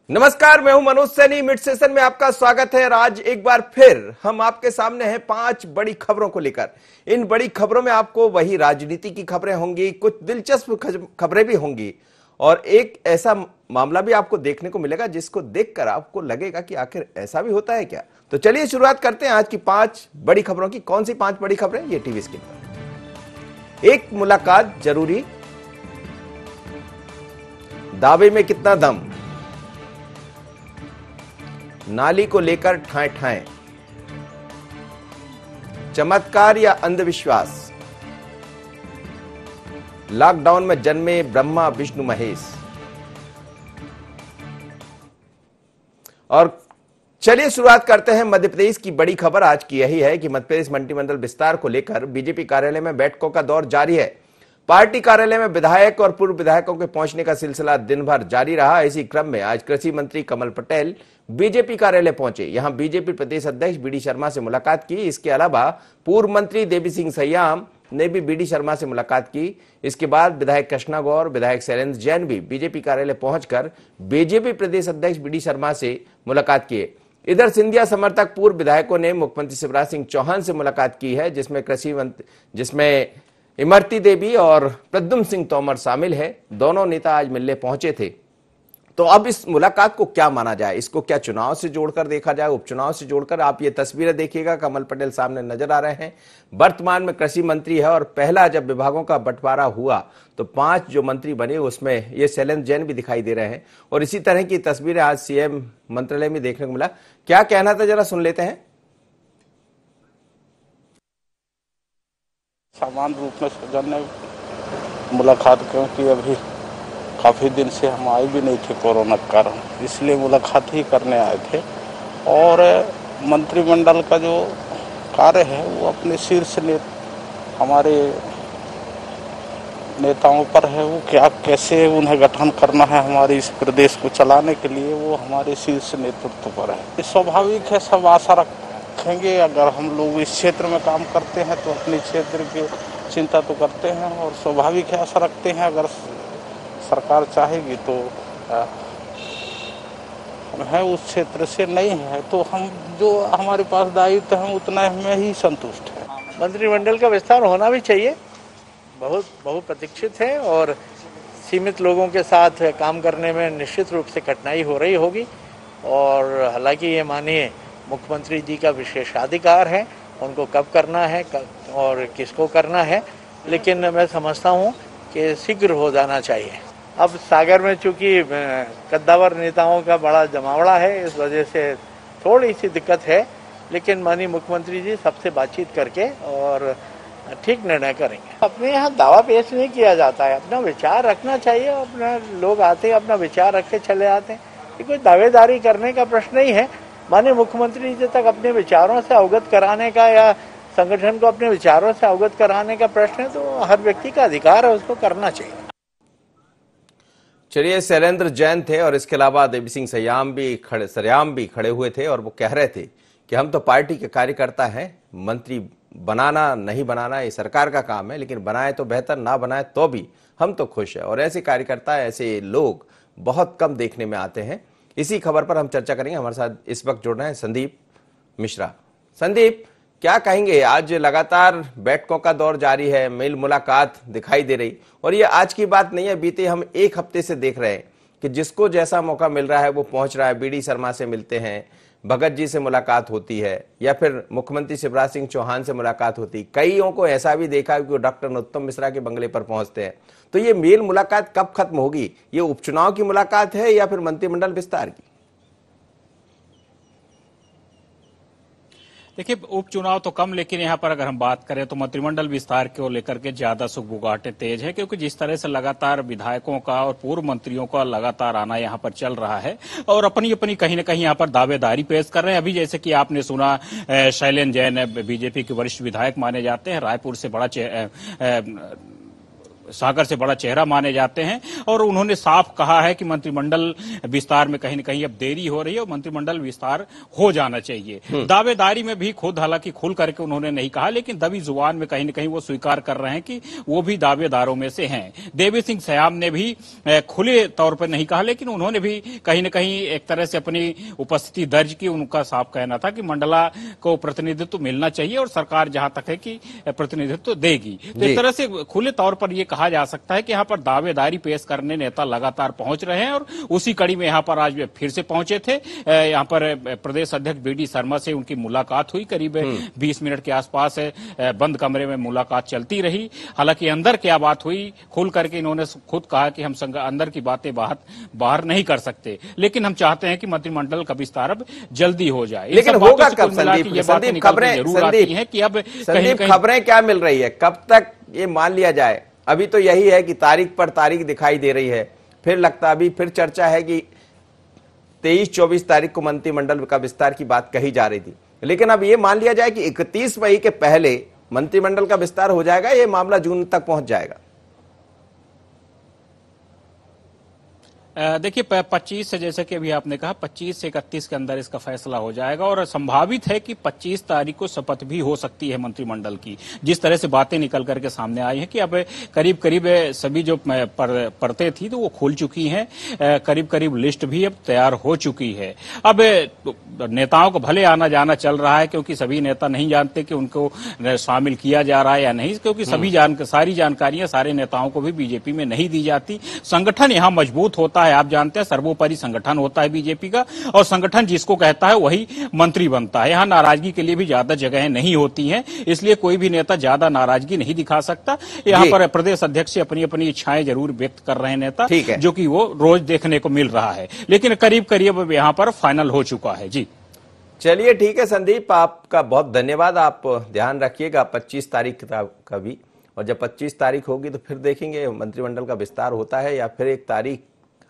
नमस्कार, मैं हूं मनोज सैनी। मिड सेशन में आपका स्वागत है। और आज एक बार फिर हम आपके सामने हैं 5 बड़ी खबरों को लेकर। इन बड़ी खबरों में आपको वही राजनीति की खबरें होंगी, कुछ दिलचस्प खबरें भी होंगी और एक ऐसा मामला भी आपको देखने को मिलेगा जिसको देखकर आपको लगेगा कि आखिर ऐसा भी होता है क्या। तो चलिए शुरुआत करते हैं आज की 5 बड़ी खबरों की। कौन सी 5 बड़ी खबरें? ये टीवी स्क्रीन पर। एक मुलाकात जरूरी, दावे में कितना दम, नाली को लेकर ठाए ठाए, चमत्कार या अंधविश्वास, लॉकडाउन में जन्मे ब्रह्मा विष्णु महेश। और चलिए शुरुआत करते हैं मध्य प्रदेश की बड़ी खबर। आज की यही है कि मध्य प्रदेश मंत्रिमंडल विस्तार को लेकर बीजेपी कार्यालय में बैठकों का दौर जारी है। पार्टी कार्यालय में विधायक और पूर्व विधायकों के पहुंचने का सिलसिला दिन भर जारी रहा। इसी क्रम में आज कृषि मंत्री कमल पटेल बीजेपी कार्यालय पहुंचे। यहां बीजेपी प्रदेश अध्यक्ष बीडी शर्मा से मुलाकात की। इसके अलावा पूर्व मंत्री देवी सिंह सैयाम ने भी बीडी शर्मा से मुलाकात की। इसके बाद विधायक कृष्णा गौर, विधायक शैलेंद्र जैन भी बीजेपी कार्यालय पहुंचकर बीजेपी प्रदेश अध्यक्ष बीडी शर्मा से मुलाकात किए। इधर सिंधिया समर्थक पूर्व विधायकों ने मुख्यमंत्री शिवराज सिंह चौहान से मुलाकात की है, जिसमें इमरती देवी और प्रद्युम्न सिंह तोमर शामिल है। दोनों नेता आज मिलने पहुंचे थे। तो अब इस मुलाकात को क्या माना जाए? इसको क्या चुनाव से जोड़कर देखा जाए, उपचुनाव से जोड़कर? आप ये तस्वीरें देखिएगा, कमल पटेल सामने नजर आ रहे हैं। वर्तमान में कृषि मंत्री है और पहला जब विभागों का बंटवारा हुआ तो 5 जो मंत्री बने उसमें ये शैलेंद्र जैन भी दिखाई दे रहे हैं। और इसी तरह की तस्वीरें आज सीएम मंत्रालय में देखने को मिला। क्या कहना था, जरा सुन लेते हैं। सामान्य रूप में सजन ने मुलाकात, क्योंकि अभी काफ़ी दिन से हम आए भी नहीं थे कोरोना के कारण, इसलिए मुलाकात ही करने आए थे। और मंत्रिमंडल का जो कार्य है वो अपने शीर्ष हमारे नेताओं पर है। वो कैसे उन्हें गठन करना है हमारे इस प्रदेश को चलाने के लिए, वो हमारे शीर्ष नेतृत्व पर है। स्वाभाविक है, सब आशा रखेंगे। अगर हम लोग इस क्षेत्र में काम करते हैं तो अपने क्षेत्र की चिंता तो करते हैं और स्वाभाविक है आशा रखते हैं। अगर सरकार चाहेगी तो हम है उस क्षेत्र से, नहीं है तो हम जो हमारे पास दायित्व है उतना में ही संतुष्ट है। मंत्रिमंडल का विस्तार होना भी चाहिए, बहुत प्रतीक्षित है और सीमित लोगों के साथ काम करने में निश्चित रूप से कठिनाई हो रही होगी। और हालांकि ये मानिए मुख्यमंत्री जी का विशेषाधिकार है, उनको कब करना है और किसको करना है, लेकिन मैं समझता हूँ कि शीघ्र हो जाना चाहिए। अब सागर में चूंकि कद्दावर नेताओं का बड़ा जमावड़ा है, इस वजह से थोड़ी सी दिक्कत है, लेकिन माननीय मुख्यमंत्री जी सबसे बातचीत करके और ठीक निर्णय करेंगे। अपने यहाँ दावा पेश नहीं किया जाता है, अपना विचार रखना चाहिए। अपना लोग आते हैं, अपना विचार रख के चले आते हैं। ये कोई दावेदारी करने का प्रश्न नहीं है। माननीय मुख्यमंत्री जी तक अपने विचारों से अवगत कराने का या संगठन को अपने विचारों से अवगत कराने का प्रश्न है, तो हर व्यक्ति का अधिकार है, उसको करना चाहिए। चलिए, शैलेंद्र जैन थे और इसके अलावा देवी सिंह सरेयाम भी खड़े हुए थे और वो कह रहे थे कि हम तो पार्टी के कार्यकर्ता हैं, मंत्री बनाना नहीं बनाना ये सरकार का काम है, लेकिन बनाए तो बेहतर, ना बनाए तो भी हम तो खुश हैं। और ऐसे कार्यकर्ता, ऐसे लोग बहुत कम देखने में आते हैं। इसी खबर पर हम चर्चा करेंगे। हमारे साथ इस वक्त जुड़ रहे हैं संदीप मिश्रा। संदीप, क्या कहेंगे? आज लगातार बैठकों का दौर जारी है, मेल मुलाकात दिखाई दे रही, और ये आज की बात नहीं है, बीते हम 1 हफ्ते से देख रहे हैं कि जिसको जैसा मौका मिल रहा है वो पहुंच रहा है। बीडी शर्मा से मिलते हैं, भगत जी से मुलाकात होती है, या फिर मुख्यमंत्री शिवराज सिंह चौहान से मुलाकात होती। कईयों को ऐसा भी देखा कि वो डॉक्टर नरोत्तम मिश्रा के बंगले पर पहुंचते हैं। तो ये मेल मुलाकात कब खत्म होगी? ये उपचुनाव की मुलाकात है या फिर मंत्रिमंडल विस्तार की? देखिए, उपचुनाव तो कम, लेकिन यहाँ पर अगर हम बात करें तो मंत्रिमंडल विस्तार को लेकर के ज्यादा सुगबुगाहटें तेज है, क्योंकि जिस तरह से लगातार विधायकों का और पूर्व मंत्रियों का लगातार आना यहाँ पर चल रहा है और अपनी अपनी कहीं ना कहीं यहाँ पर दावेदारी पेश कर रहे हैं। अभी जैसे कि आपने सुना, शैलेंद्र जैन बीजेपी के वरिष्ठ विधायक माने जाते हैं, रायपुर से बड़ा सागर से बड़ा चेहरा माने जाते हैं और उन्होंने साफ कहा है कि मंत्रिमंडल विस्तार में कहीं न कहीं अब देरी हो रही है और मंत्रिमंडल विस्तार हो जाना चाहिए। दावेदारी में भी खुद हालांकि खुल करके उन्होंने नहीं कहा, लेकिन दबी जुबान में कहीं न कहीं वो स्वीकार कर रहे हैं कि वो भी दावेदारों में से हैं। देवी सिंह सयाम ने भी खुले तौर पर नहीं कहा, लेकिन उन्होंने भी कहीं न कहीं एक तरह से अपनी उपस्थिति दर्ज की। उनका साफ कहना था कि मंडला को प्रतिनिधित्व मिलना चाहिए और सरकार जहां तक है कि प्रतिनिधित्व देगी। तो एक तरह से खुले तौर पर यह कहा जा सकता है कि यहाँ पर दावेदारी पेश करने नेता लगातार पहुंच रहे हैं और उसी कड़ी में यहाँ पर आज फिर से पहुंचे थे। यहाँ पर प्रदेश अध्यक्ष बीडी शर्मा से उनकी मुलाकात हुई, करीब 20 मिनट के आसपास बंद कमरे में मुलाकात चलती रही। हालांकि अंदर क्या बात हुई खुल करके इन्होंने खुद कहा कि हम अंदर की बातें बाहर नहीं कर सकते, लेकिन हम चाहते हैं कि मंत्रिमंडल का विस्तार अब जल्दी हो जाए। लेकिन होगा कब? संदीप, खबरें क्या मिल रही है, कब तक ये मान लिया जाए? अभी तो यही है कि तारीख पर तारीख दिखाई दे रही है, फिर लगता अभी फिर चर्चा है कि 23-24 तारीख को मंत्रिमंडल का विस्तार की बात कही जा रही थी, लेकिन अब ये मान लिया जाए कि 31 मई के पहले मंत्रिमंडल का विस्तार हो जाएगा, ये मामला जून तक पहुंच जाएगा। देखिए 25 से, जैसे कि अभी आपने कहा, 25 से 31 के अंदर इसका फैसला हो जाएगा और संभावित है कि 25 तारीख को शपथ भी हो सकती है मंत्रिमंडल की। जिस तरह से बातें निकल करके सामने आई हैं कि अब करीब करीब सभी जो परतें थी तो वो खुल चुकी हैं, करीब करीब लिस्ट भी अब तैयार हो चुकी है। अब नेताओं को भले आना जाना चल रहा है, क्योंकि सभी नेता नहीं जानते कि उनको शामिल किया जा रहा है या नहीं, क्योंकि सारी जानकारियां सारे नेताओं को भी बीजेपी में नहीं दी जाती। संगठन यहाँ मजबूत होता है, आप जानते हैं सर्वोपरि संगठन होता है बीजेपी का, और संगठन जिसको कहता है वही मंत्री बनता है। यहाँ नाराजगी के लिए भी ज्यादा जगहें नहीं होती हैं, इसलिए कोई भी नेता ज्यादा नाराजगी नहीं दिखा सकता। यहाँ पर प्रदेश अध्यक्ष से अपनी अपनी इच्छाएं जरूर व्यक्त कर रहे हैं नेता, जो कि वो रोज देखने को मिल रहा है, लेकिन करीब करीब यहाँ पर फाइनल हो चुका है। जी चलिए ठीक है संदीप, आपका बहुत धन्यवाद। आप ध्यान रखिएगा 25 तारीख का भी, और जब 25 तारीख होगी तो फिर देखेंगे मंत्रिमंडल का विस्तार होता है या फिर एक तारीख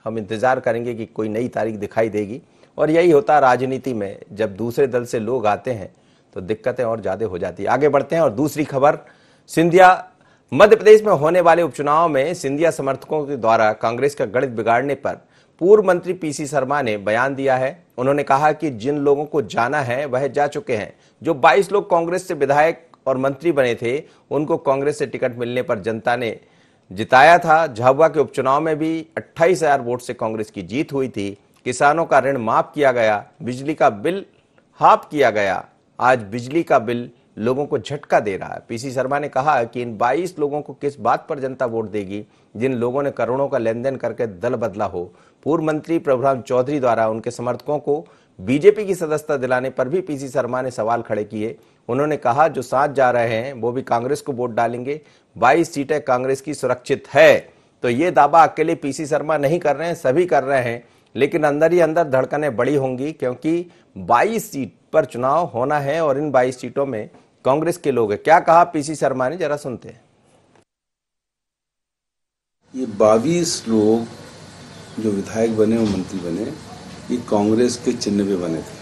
हम इंतजार करेंगे कि कोई नई तारीख दिखाई देगी। और यही होता है राजनीति में, जब दूसरे दल से लोग आते हैं तो दिक्कतें और ज्यादा हो जाती है। आगे बढ़ते हैं और दूसरी खबर, सिंधिया मध्य प्रदेश में होने वाले उपचुनाव में सिंधिया समर्थकों के द्वारा कांग्रेस का गणित बिगाड़ने पर पूर्व मंत्री पीसी शर्मा ने बयान दिया है। उन्होंने कहा कि जिन लोगों को जाना है वह जा चुके हैं। जो 22 लोग कांग्रेस से विधायक और मंत्री बने थे, उनको कांग्रेस से टिकट मिलने पर जनता ने जिताया था। झाबुआ के उपचुनाव में भी 28,000 वोट से कांग्रेस की जीत हुई थी। किसानों का ऋण माफ किया गया, बिजली का बिल हाफ किया गया। आज बिजली का बिल लोगों को झटका दे रहा है। पीसी शर्मा ने कहा कि इन 22 लोगों को किस बात पर जनता वोट देगी, जिन लोगों ने करोड़ों का लेन देन करके दल बदला हो। पूर्व मंत्री प्रभुराम चौधरी द्वारा उनके समर्थकों को बीजेपी की सदस्यता दिलाने पर भी पीसी शर्मा ने सवाल खड़े किए। उन्होंने कहा जो साथ जा रहे हैं वो भी कांग्रेस को वोट डालेंगे, 22 सीटें कांग्रेस की सुरक्षित है। तो ये दावा अकेले पीसी शर्मा नहीं कर रहे हैं, सभी कर रहे हैं, लेकिन अंदर ही अंदर धड़कनें बड़ी होंगी, क्योंकि 22 सीट पर चुनाव होना है और इन 22 सीटों में कांग्रेस के लोग हैं। क्या कहा पीसी शर्मा ने, जरा सुनते हैं। ये 22 लोग जो विधायक बने और मंत्री बने, ये कांग्रेस के चिन्ह पे बने थे।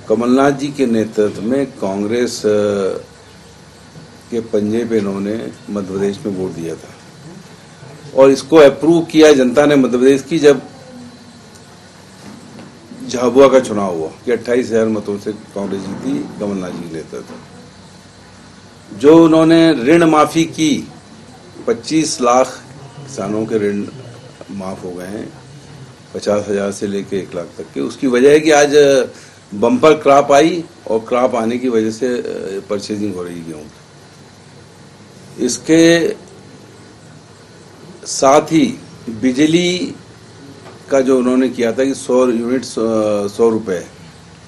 कमलनाथ जी के नेतृत्व में कांग्रेस के पंजे पे इन्होंने मध्य प्रदेश में वोट दिया था और इसको अप्रूव किया जनता ने मध्य प्रदेश की, जब झाबुआ का चुनाव हुआ कि 28,000 मतों से कांग्रेस जीती कमलनाथ जी के नेतृत्व। जो उन्होंने ऋण माफी की, 25 लाख किसानों के ऋण माफ हो गए हैं, 50,000 से लेके 1 लाख तक के। उसकी वजह है कि आज बम्पर क्रॉप आई और क्रॉप आने की वजह से परचेजिंग हो रही है गेहूं। इसके साथ ही बिजली का जो उन्होंने किया था कि 100 यूनिट 100 रुपये,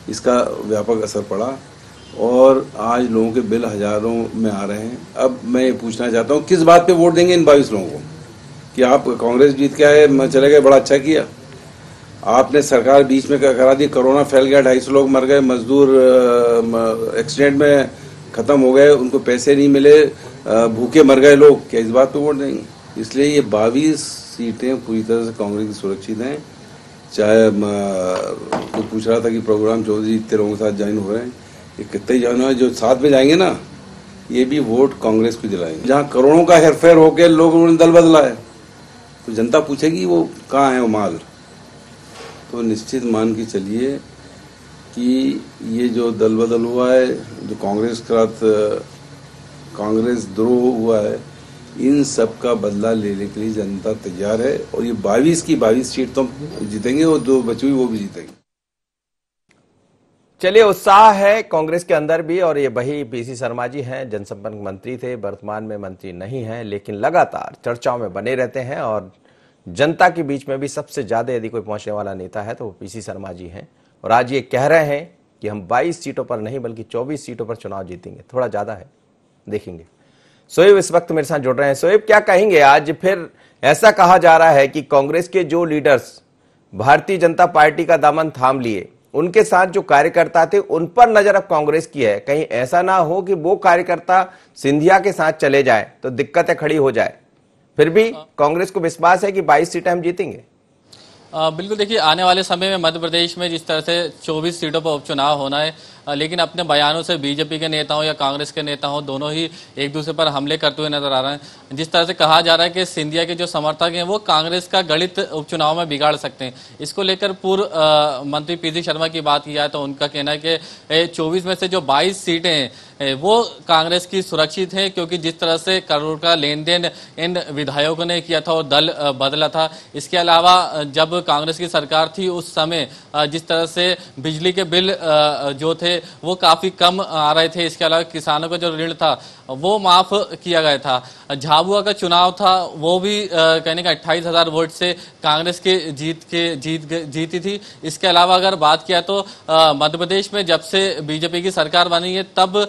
इसका व्यापक असर पड़ा और आज लोगों के बिल हजारों में आ रहे हैं। अब मैं ये पूछना चाहता हूँ किस बात पे वोट देंगे इन 22 लोगों को? कि आप कांग्रेस जीत के आए, चले गए, बड़ा अच्छा किया। आपने सरकार बीच में करा दी, कोरोना फैल गया, 250 लोग मर गए, मजदूर एक्सीडेंट में खत्म हो गए, उनको पैसे नहीं मिले, भूखे मर गए लोग। क्या इस बात पे वोट देंगे? इसलिए ये 22 सीटें पूरी तरह से कांग्रेस की सुरक्षित हैं। चाहे कोई पूछ रहा था कि प्रोग्राम चौधरी इतने लोगों के साथ ज्वाइन हो रहे हैं, ये कितने ज्वाइन हो, जो साथ में जाएंगे ना, ये भी वोट कांग्रेस को दिलाएंगे। जहाँ करोड़ों का हेरफेर होकर लोगों ने दल बदला है तो जनता पूछेगी वो कहाँ है वो माल। तो निश्चित मान के चलिए कि ये जो दल बदल हुआ है, जो कांग्रेस का कांग्रेस द्रोह हुआ है, इन सब का बदला लेने के लिए जनता तैयार है और ये 22 की 22 सीट तो हम जीतेंगे और जो बची हुई वो भी जीतेंगे। चलिए, उत्साह है कांग्रेस के अंदर भी। और ये वही पीसी शर्मा जी हैं, जनसंपर्क मंत्री थे, वर्तमान में मंत्री नहीं हैं, लेकिन लगातार चर्चाओं में बने रहते हैं और जनता के बीच में भी सबसे ज्यादा यदि कोई पहुंचने वाला नेता है तो वो पीसी शर्मा जी हैं। और आज ये कह रहे हैं कि हम 22 सीटों पर नहीं बल्कि 24 सीटों पर चुनाव जीतेंगे। थोड़ा ज्यादा है, देखेंगे। सोएब इस वक्त मेरे साथ जुड़ रहे हैं। सोएब, क्या कहेंगे? आज फिर ऐसा कहा जा रहा है कि कांग्रेस के जो लीडर्स भारतीय जनता पार्टी का दामन थाम लिए, उनके साथ जो कार्यकर्ता थे उन पर नजर अब कांग्रेस की है। कहीं ऐसा ना हो कि वो कार्यकर्ता सिंधिया के साथ चले जाए तो दिक्कतें खड़ी हो जाए। फिर भी कांग्रेस को विश्वास है कि 22 सीटें हम जीतेंगे। बिल्कुल, देखिए आने वाले समय में मध्य प्रदेश में जिस तरह से 24 सीटों पर उपचुनाव होना है, लेकिन अपने बयानों से बीजेपी के नेताओं या कांग्रेस के नेताओं दोनों ही एक दूसरे पर हमले करते हुए नजर आ रहे हैं। जिस तरह से कहा जा रहा है कि सिंधिया के जो समर्थक हैं वो कांग्रेस का गणित उपचुनाव में बिगाड़ सकते हैं। इसको लेकर पूर्व मंत्री पीसी शर्मा की बात की जाए तो उनका कहना है कि 24 में से जो 22 सीटें हैं वो कांग्रेस की सुरक्षित है, क्योंकि जिस तरह से करोड़ का लेन देन इन विधायकों ने किया था और दल बदला था। इसके अलावा जब कांग्रेस की सरकार थी उस समय जिस तरह से बिजली के बिल जो थे वो काफी कम आ रहे थे। इसके अलावा किसानों का जो ऋण था वो माफ किया गया था। झाबुआ का चुनाव था वो भी कहने का 28,000 वोट से कांग्रेस के जीती थी। इसके अलावा अगर बात किया तो मध्य प्रदेश में जब से बीजेपी की सरकार बनी है तब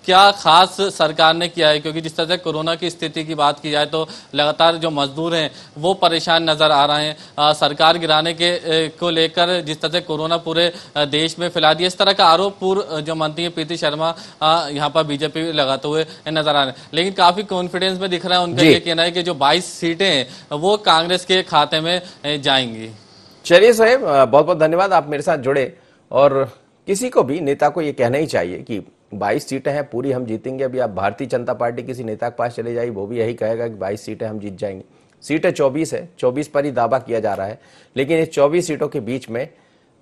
क्या खास सरकार ने किया है, क्योंकि जिस तरह से कोरोना की स्थिति की बात की जाए तो लगातार जो मजदूर हैं वो परेशान नजर आ रहे हैं। सरकार गिराने के को लेकर जिस तरह से कोरोना पूरे देश में फैला दिया, इस तरह का आरोप पूर्व जो मंत्री पीसी शर्मा यहाँ पर बीजेपी लगाते हुए नजर आ रहे हैं। लेकिन काफी कॉन्फिडेंस में दिख रहा है उनका ये कहना है कि जो 22 सीटें हैं वो कांग्रेस के खाते में जाएंगी। चलिए साहब, बहुत बहुत धन्यवाद, आप मेरे साथ जुड़े। और किसी को भी नेता को ये कहना ही चाहिए कि 22 सीटें हैं पूरी हम जीतेंगे। अभी आप भारतीय जनता पार्टी किसी नेता के पास चले जाइए, वो भी यही कहेगा कि 22 सीटें हम जीत जाएंगे। सीटें 24 है, 24 पर ही दावा किया जा रहा है, लेकिन इस 24 सीटों के बीच में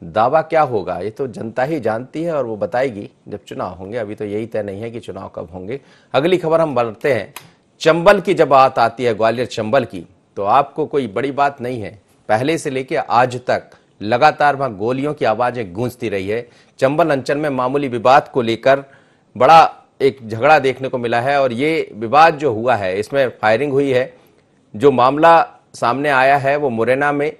दावा क्या होगा ये तो जनता ही जानती है और वो बताएगी जब चुनाव होंगे। अभी तो यही तय नहीं है कि चुनाव कब होंगे। अगली खबर हम बढ़ते हैं। चंबल की जब बात आती है, ग्वालियर चंबल की, तो आपको कोई बड़ी बात नहीं है। पहले से लेकर आज तक लगातार वहां गोलियों की आवाजें गूंजती रही है। चंबल अंचल में मामूली विवाद को लेकर बड़ा एक झगड़ा देखने को मिला है और ये विवाद जो हुआ है इसमें फायरिंग हुई है। जो मामला सामने आया है वो मुरैना में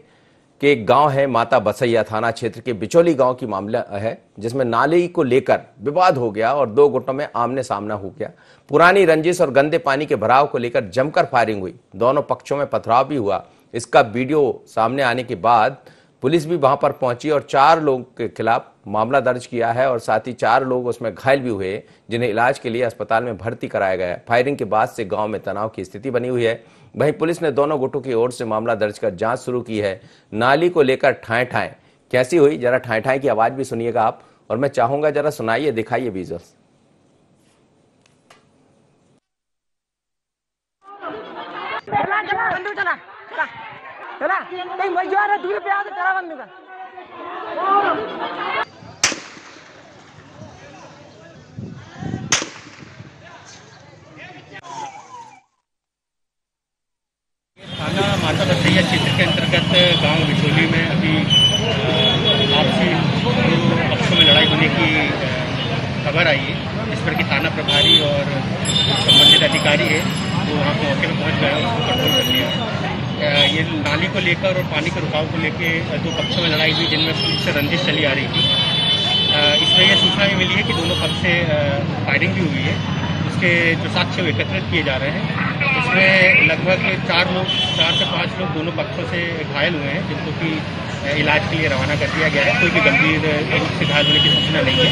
के एक गांव है, माता बसैया थाना क्षेत्र के बिचौली गांव की मामला है, जिसमें नाली को लेकर विवाद हो गया और दो गुटों में आमने सामना हो गया। पुरानी रंजिश और गंदे पानी के भराव को लेकर जमकर फायरिंग हुई, दोनों पक्षों में पथराव भी हुआ। इसका वीडियो सामने आने के बाद पुलिस भी वहां पर पहुंची और 4 लोगों के खिलाफ मामला दर्ज किया है और साथ ही 4 लोग उसमें घायल भी हुए, जिन्हें इलाज के लिए अस्पताल में भर्ती कराया गया है। फायरिंग के बाद से गांव में तनाव की स्थिति बनी हुई है। वहीं पुलिस ने दोनों गुटों की ओर से मामला दर्ज कर जांच शुरू की है। नाली को लेकर ठाएं ठाएं कैसी हुई, जरा ठाएं ठाएं की आवाज भी सुनिएगा आप, और मैं चाहूंगा जरा सुनाइए, दिखाइए विजुअल्स। चला कहीं मजदूर है दूर पे आ तो तेरा बंद का थाना माता बसैया क्षेत्र के अंतर्गत गांव बिचौली में अभी आपसी पक्षों में लड़ाई होने की खबर आई है, जिस पर कि थाना प्रभारी और संबंधित अधिकारी है वो वहाँ पे मौके पर पहुँच गए, उसको कंट्रोल कर लिया। ये नाली को लेकर और पानी के रुकाव को लेकर 2 पक्षों में लड़ाई हुई, जिनमें पुलिस से रंजिश चली आ रही थी। इसमें यह सूचना भी मिली है कि दोनों पक्ष से फायरिंग भी हुई है। उसके जो साक्ष्य एकत्रित किए जा रहे हैं, इसमें लगभग 4 से 5 लोग दोनों पक्षों से घायल हुए हैं, जिनको कि इलाज के लिए रवाना कर दिया गया है। कोई भी गंभीर रूप से घायल होने की सूचना नहीं है।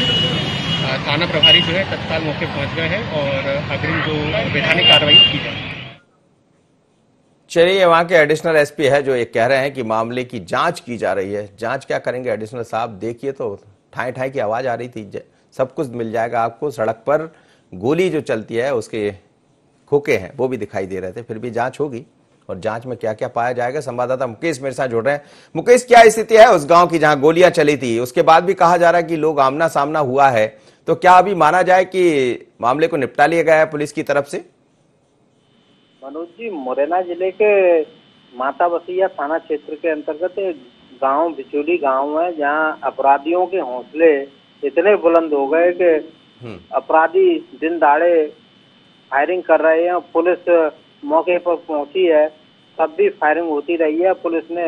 थाना प्रभारी जो है तत्काल मौके पहुंच गए हैं और अग्रिम जो वैधानिक कार्रवाई की जाए। चलिए, वहां के एडिशनल एसपी है जो ये कह रहे हैं कि मामले की जांच की जा रही है। जांच क्या करेंगे एडिशनल साहब, देखिए तो ठाई ठाई की आवाज आ रही थी। सब कुछ मिल जाएगा आपको। सड़क पर गोली जो चलती है उसके खोखे हैं वो भी दिखाई दे रहे थे। फिर भी जांच होगी और जांच में क्या क्या पाया जाएगा। संवाददाता मुकेश मेरे साथ जुड़ रहे हैं। मुकेश, क्या स्थिति है उस गांव की जहां गोलियां चली थी? उसके बाद भी कहा जा रहा है कि लोग आमना सामना हुआ है, तो क्या अभी माना जाए कि मामले को निपटा लिया गया है पुलिस की तरफ से? मनोज जी, मुरैना जिले के माता बसिया थाना क्षेत्र के अंतर्गत गांव बिचौली गांव है, जहां अपराधियों के हौसले इतने बुलंद हो गए कि अपराधी दिन दहाड़े फायरिंग कर रहे हैं। पुलिस मौके पर पहुंची है, तब भी फायरिंग होती रही है। पुलिस ने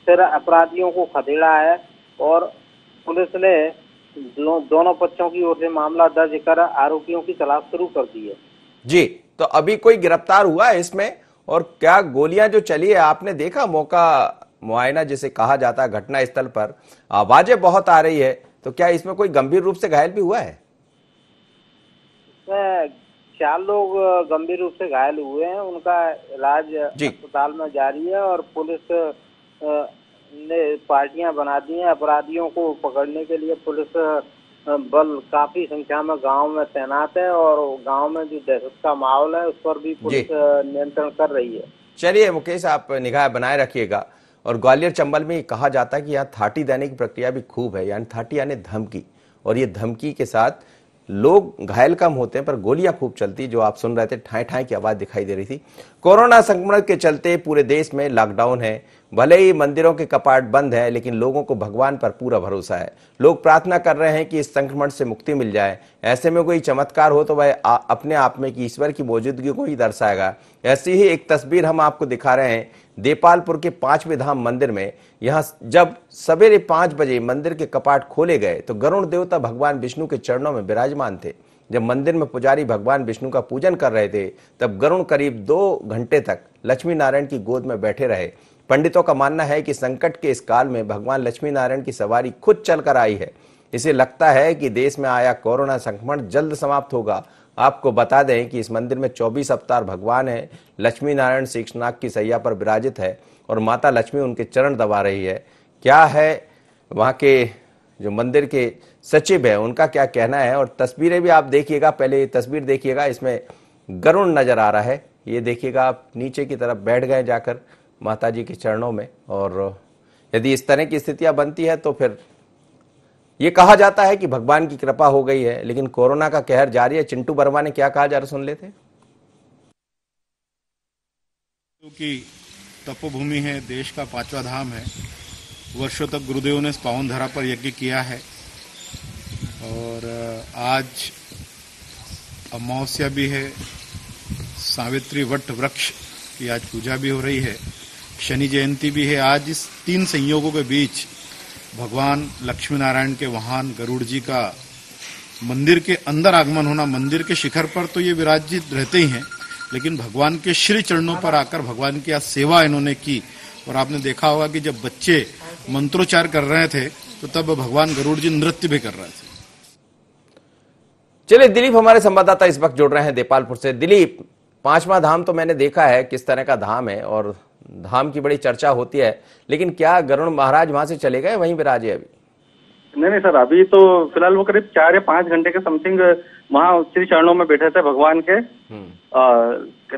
फिर अपराधियों को खदेड़ा है और पुलिस ने दोनों पक्षों की ओर से मामला दर्ज कर आरोपियों की तलाश शुरू कर दी है। जी, तो अभी कोई गिरफ्तार हुआ है इसमें? और क्या गोलियां जो चली है, आपने देखा मौका मुआयना जिसे कहा जाता है घटना स्थल पर, आवाजें बहुत आ रही है, तो क्या इसमें कोई गंभीर रूप से घायल भी हुआ है? 4 लोग गंभीर रूप से घायल हुए हैं, उनका इलाज अस्पताल में जारी है और पुलिस ने पार्टियां बना दी हैं। अपराधियों को पकड़ने के लिए पुलिस बल काफी संख्या में गांव में तैनात है और गांव में जो दहशत का माहौल है उस पर भी पुलिस नियंत्रण कर रही है। चलिए मुकेश, आप निगाह बनाए रखिएगा। और ग्वालियर चंबल में कहा जाता है कि यहाँ थाटी देने की प्रक्रिया भी खूब है, यानी थाटी यानी धमकी, और ये धमकी के साथ लोग घायल कम होते हैं पर गोलियां खूब चलती, जो आप सुन रहे थे, ठाई ठाई की आवाज दिखाई दे रही थी। कोरोना संक्रमण के चलते पूरे देश में लॉकडाउन है, भले ही मंदिरों के कपाट बंद है, लेकिन लोगों को भगवान पर पूरा भरोसा है। लोग प्रार्थना कर रहे हैं कि इस संक्रमण से मुक्ति मिल जाए। ऐसे में कोई चमत्कार हो तो वह अपने आप में कि ईश्वर की मौजूदगी को ही दर्शाएगा। ऐसी ही एक तस्वीर हम आपको दिखा रहे हैं देपालपुर के 5वें धाम मंदिर में। यहाँ जब सवेरे 5 बजे मंदिर के कपाट खोले गए तो गरुड़ देवता भगवान विष्णु के चरणों में विराजमान थे। जब मंदिर में पुजारी भगवान विष्णु का पूजन कर रहे थे तब गरुड़ करीब 2 घंटे तक लक्ष्मी नारायण की गोद में बैठे रहे। पंडितों का मानना है कि संकट के इस काल में भगवान लक्ष्मी नारायण की सवारी खुद चलकर आई है। इसे लगता है कि देश में आया कोरोना संक्रमण जल्द समाप्त होगा। आपको बता दें कि इस मंदिर में 24 अवतार भगवान है। लक्ष्मी नारायण शेषनाग की सैया पर विराजित है और माता लक्ष्मी उनके चरण दबा रही है। क्या है वहाँ के जो मंदिर के सचिव है उनका क्या कहना है, और तस्वीरें भी आप देखिएगा। पहले ये तस्वीर देखिएगा, इसमें गरुड़ नजर आ रहा है। ये देखिएगा, आप नीचे की तरफ बैठ गए जाकर माता जी के चरणों में। और यदि इस तरह की स्थितियां बनती है तो फिर ये कहा जाता है कि भगवान की कृपा हो गई है, लेकिन कोरोना का कहर जारी है। चिंटू वर्मा ने क्या कहा, जरा सुन लेते हैं। क्योंकि तपोभूमि है, देश का 5वां धाम है, वर्षों तक गुरुदेव ने इस पावन धरा पर यज्ञ किया है और आज अमावस्या भी है, सावित्री वट वृक्ष की आज पूजा भी हो रही है, शनि जयंती भी है। आज इस 3 संयोगों के बीच भगवान लक्ष्मी नारायण के वाहन गरुड़ जी का मंदिर के अंदर आगमन होना, मंदिर के शिखर पर तो ये विराजित रहते ही हैं, लेकिन भगवान के श्री चरणों पर आकर भगवान की आज सेवा इन्होंने की। और आपने देखा होगा कि जब बच्चे मंत्रोच्चार कर रहे थे तो तब भगवान गरुड़ जी नृत्य भी कर रहे थे। चलिए, दिलीप हमारे संवाददाता इस वक्त जुड़ रहे हैं देपालपुर से। दिलीप, 5वां धाम तो मैंने देखा है किस तरह का धाम है और धाम की बड़ी चर्चा होती है, लेकिन क्या गरुड़ महाराज वहां से चले गए, वहीं विराजे अभी? नहीं सर, अभी तो फिलहाल वो करीब 4 या 5 घंटे के समथिंग वहाँ श्री चरणों में बैठे थे भगवान के।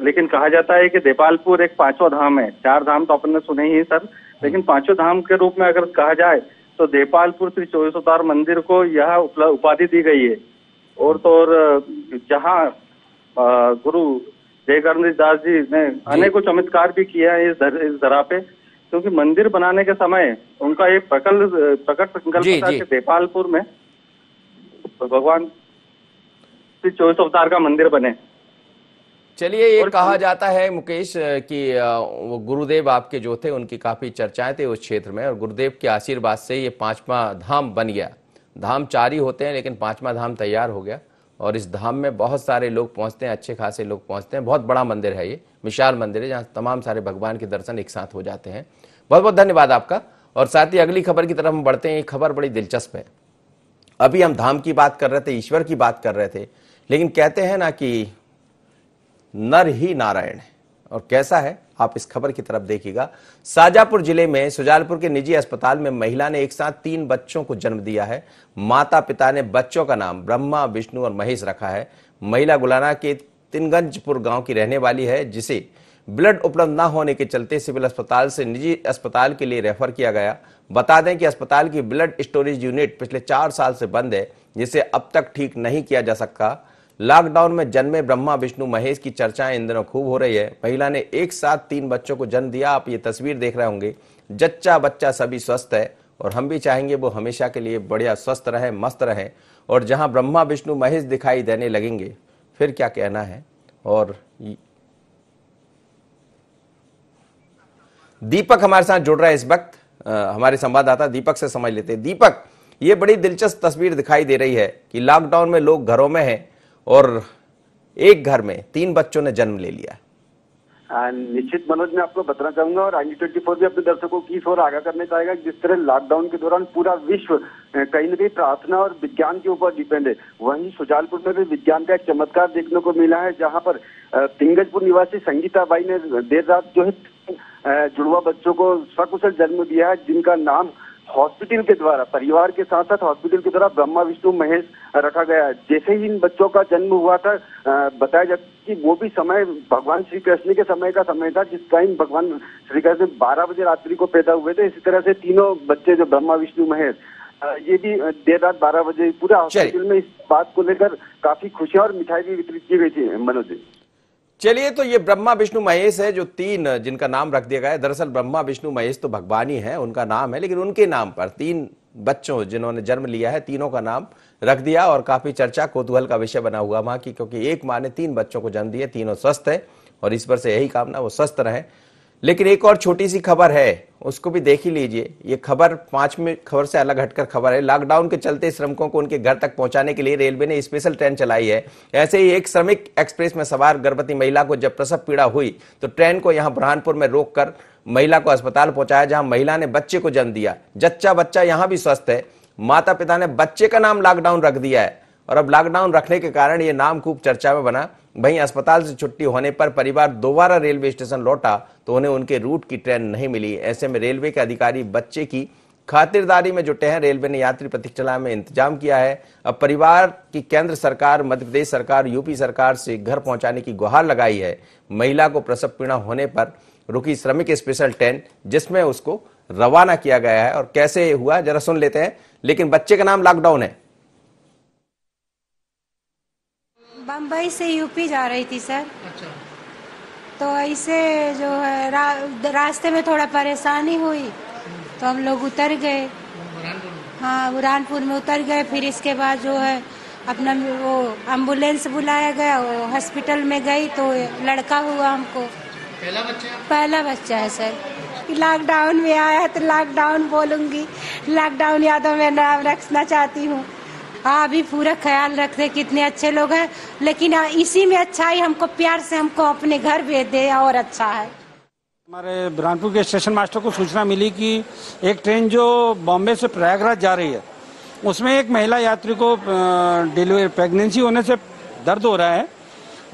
लेकिन कहा जाता है कि देपालपुर एक 5वां धाम है। 4 धाम तो अपन ने सुने ही सर, लेकिन 5वें धाम के रूप में अगर कहा जाए तो देपालपुर श्री 24 अवतार मंदिर को यह उपाधि दी गई है। और तो और जहाँ गुरु जय गणेश दास जी ने अनेकों चमत्कार भी किया है इस धरा पे, क्योंकि मंदिर बनाने के समय उनका एक प्रकट संकल्प था कि देपालपुर में भगवान श्री 24 अवतार का मंदिर बने। चलिए, ये कहा जाता है मुकेश कि वो गुरुदेव आपके जो थे उनकी काफी चर्चाएं थे उस क्षेत्र में, और गुरुदेव के आशीर्वाद से ये 5वां धाम बन गया। धाम 4 ही होते हैं लेकिन 5वां धाम तैयार हो गया और इस धाम में बहुत सारे लोग पहुंचते हैं, अच्छे खासे लोग पहुंचते हैं। बहुत बड़ा मंदिर है, ये विशाल मंदिर है जहाँ तमाम सारे भगवान के दर्शन एक साथ हो जाते हैं। बहुत बहुत धन्यवाद आपका। और साथ ही अगली खबर की तरफ हम बढ़ते हैं। ये खबर बड़ी दिलचस्प है। अभी हम धाम की बात कर रहे थे, ईश्वर की बात कर रहे थे, लेकिन कहते हैं ना कि नर ही नारायण है और कैसा है आप इस खबर की तरफ देखिएगा। शाजापुर जिले में सुजालपुर के निजी अस्पताल में महिला ने एक साथ 3 बच्चों को जन्म दिया है। माता पिता ने बच्चों का नाम ब्रह्मा, विष्णु और महेश रखा है। महिला गुलाना के तिनगंजपुर गांव की रहने वाली है, जिसे ब्लड उपलब्ध न होने के चलते सिविल अस्पताल से निजी अस्पताल के लिए रेफर किया गया। बता दें कि अस्पताल की ब्लड स्टोरेज यूनिट पिछले 4 साल से बंद है, जिसे अब तक ठीक नहीं किया जा सका। लॉकडाउन में जन्मे ब्रह्मा, विष्णु, महेश की चर्चाएं इन दिनों खूब हो रही है। महिला ने एक साथ 3 बच्चों को जन्म दिया। आप ये तस्वीर देख रहे होंगे। जच्चा बच्चा सभी स्वस्थ है और हम भी चाहेंगे वो हमेशा के लिए बढ़िया स्वस्थ रहे, मस्त रहे। और जहां ब्रह्मा, विष्णु, महेश दिखाई देने लगेंगे फिर क्या कहना है। और दीपक हमारे साथ जुड़ रहा है इस वक्त, हमारे संवाददाता दीपक से समझ लेते हैं। दीपक, ये बड़ी दिलचस्प तस्वीर दिखाई दे रही है कि लॉकडाउन में लोग घरों में हैं और एक घर में 3 बच्चों ने जन्म ले लिया। निश्चित मनोज, मैं आपको बताना चाहूंगा और IND24 भी अपने दर्शकों की इस ओर आगाह करने चाहेगा। जिस तरह लॉकडाउन के दौरान पूरा विश्व कहीं न कहीं प्रार्थना और विज्ञान के ऊपर डिपेंड है, वहीं सुजालपुर में भी विज्ञान का एक चमत्कार देखने को मिला है, जहां पर तिंगजपुर निवासी संगीता बाई ने देर रात जो है जुड़वा बच्चों को सकुशल जन्म दिया है, जिनका नाम हॉस्पिटल के द्वारा, परिवार के साथ साथ हॉस्पिटल के द्वारा ब्रह्मा, विष्णु, महेश रखा गया है। जैसे ही इन बच्चों का जन्म हुआ था, बताया जाता कि वो भी समय भगवान श्री कृष्ण के समय का समय था, जिस टाइम भगवान श्री कृष्ण 12 बजे रात्रि को पैदा हुए थे। इसी तरह से तीनों बच्चे जो ब्रह्मा, विष्णु, महेश, ये भी देर रात 12 बजे पूरा हॉस्पिटल में इस बात को लेकर काफी खुशियां और मिठाई भी वितरित की गई थी। मनोज, चलिए, तो ये ब्रह्मा, विष्णु, महेश है जो 3 जिनका नाम रख दिया गया है। दरअसल ब्रह्मा, विष्णु, महेश तो भगवान ही है, उनका नाम है, लेकिन उनके नाम पर 3 बच्चों जिन्होंने जन्म लिया है, तीनों का नाम रख दिया और काफी चर्चा कौतूहल का विषय बना हुआ मां की, क्योंकि एक मां ने 3 बच्चों को जन्म दिए, तीनों स्वस्थ है और ईश्वर से यही कामना वो स्वस्थ रहे। लेकिन एक और छोटी सी खबर है, उसको भी देख ही लीजिए। ये खबर 5वीं खबर से अलग हटकर खबर है। लॉकडाउन के चलते श्रमिकों को उनके घर तक पहुंचाने के लिए रेलवे ने स्पेशल ट्रेन चलाई है। ऐसे ही एक श्रमिक एक्सप्रेस में सवार गर्भवती महिला को जब प्रसव पीड़ा हुई तो ट्रेन को यहां बुरहानपुर में रोककर महिला को अस्पताल पहुंचाया, जहां महिला ने बच्चे को जन्म दिया। जच्चा बच्चा यहां भी स्वस्थ है। माता पिता ने बच्चे का नाम लॉकडाउन रख दिया है और अब लॉकडाउन रखने के कारण ये नाम खूब चर्चा में बना। वहीं अस्पताल से छुट्टी होने पर परिवार दोबारा रेलवे स्टेशन लौटा तो उन्हें उनके रूट की ट्रेन नहीं मिली। ऐसे में रेलवे के अधिकारी बच्चे की खातिरदारी में जुटे हैं। रेलवे ने यात्री प्रतीक्षा में इंतजाम किया है। अब परिवार की केंद्र सरकार, मध्य प्रदेश सरकार, यूपी सरकार से घर पहुंचाने की गुहार लगाई है। महिला को प्रसव पीड़ा होने पर रुकी श्रमिक स्पेशल ट्रेन, जिसमें उसको रवाना किया गया है। और कैसे हुआ जरा सुन लेते हैं। लेकिन बच्चे का नाम लॉकडाउन है। बम्बई से यूपी जा रही थी सर। अच्छा। तो ऐसे जो है रास्ते में थोड़ा परेशानी हुई तो हम लोग उतर गए। हाँ, बुरहानपुर में उतर गए। फिर इसके बाद जो है अपना वो एम्बुलेंस बुलाया गया, वो हॉस्पिटल में गई तो लड़का हुआ हमको। पहला बच्चा है सर। लॉकडाउन में आया है तो लॉकडाउन बोलूंगी। लॉकडाउन यादव में नाम रखना चाहती हूँ। हाँ, अभी पूरा ख्याल रखते, कितने अच्छे लोग हैं, लेकिन इसी में अच्छा ही हमको प्यार से हमको अपने घर भेज दे और अच्छा है। हमारे बुरहानपुर के स्टेशन मास्टर को सूचना मिली कि एक ट्रेन जो बॉम्बे से प्रयागराज जा रही है, उसमें एक महिला यात्री को डिलीवरी प्रेगनेंसी होने से दर्द हो रहा है,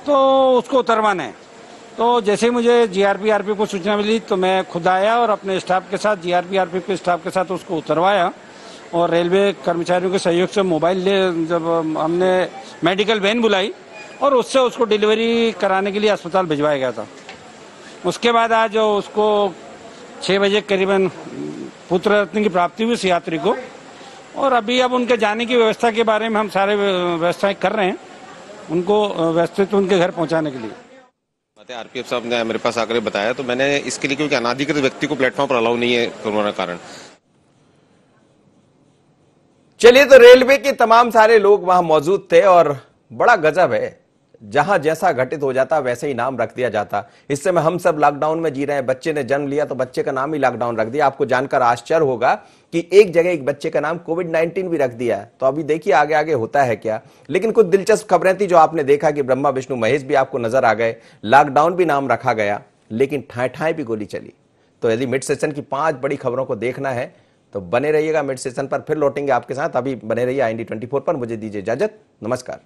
तो उसको उतरवाना है। तो जैसे ही मुझे GRP को सूचना मिली तो मैं खुद आया और अपने स्टाफ के साथ, GRP के स्टाफ के साथ उसको उतरवाया। और रेलवे कर्मचारियों के सहयोग से मोबाइल ले जब हमने मेडिकल वैन बुलाई और उससे उसको डिलीवरी कराने के लिए अस्पताल भिजवाया गया था। उसके बाद आज उसको 6 बजे करीबन पुत्र रत्न की प्राप्ति हुई उस यात्री को। और अभी अब उनके जाने की व्यवस्था के बारे में हम सारे व्यवस्थाएं कर रहे हैं, उनको व्यवस्थित उनके घर पहुंचाने के लिए। RPF साहब ने मेरे पास आकर बताया, तो मैंने इसके लिए, क्योंकि अनाधिकृत व्यक्ति को प्लेटफॉर्म पर अलाउ नहीं है कोरोना कारण। चलिए, तो रेलवे के तमाम सारे लोग वहां मौजूद थे और बड़ा गजब है, जहां जैसा घटित हो जाता वैसे ही नाम रख दिया जाता। इस समय हम सब लॉकडाउन में जी रहे हैं। बच्चे ने जन्म लिया तो बच्चे का नाम ही लॉकडाउन रख दिया। आपको जानकर आश्चर्य होगा कि एक जगह एक बच्चे का नाम कोविड-19 भी रख दिया है। तो अभी देखिए आगे आगे होता है क्या। लेकिन कुछ दिलचस्प खबरें थी जो आपने देखा कि ब्रह्मा, विष्णु, महेश भी आपको नजर आ गए, लॉकडाउन भी नाम रखा गया, लेकिन ठाए ठाए भी गोली चली। तो यदि मिड सेशन की 5 बड़ी खबरों को देखना है तो बने रहिएगा मिड सेशन पर। फिर लौटेंगे आपके साथ। अभी बने रहिए IND24 पर। मुझे दीजिए इजाजत। नमस्कार।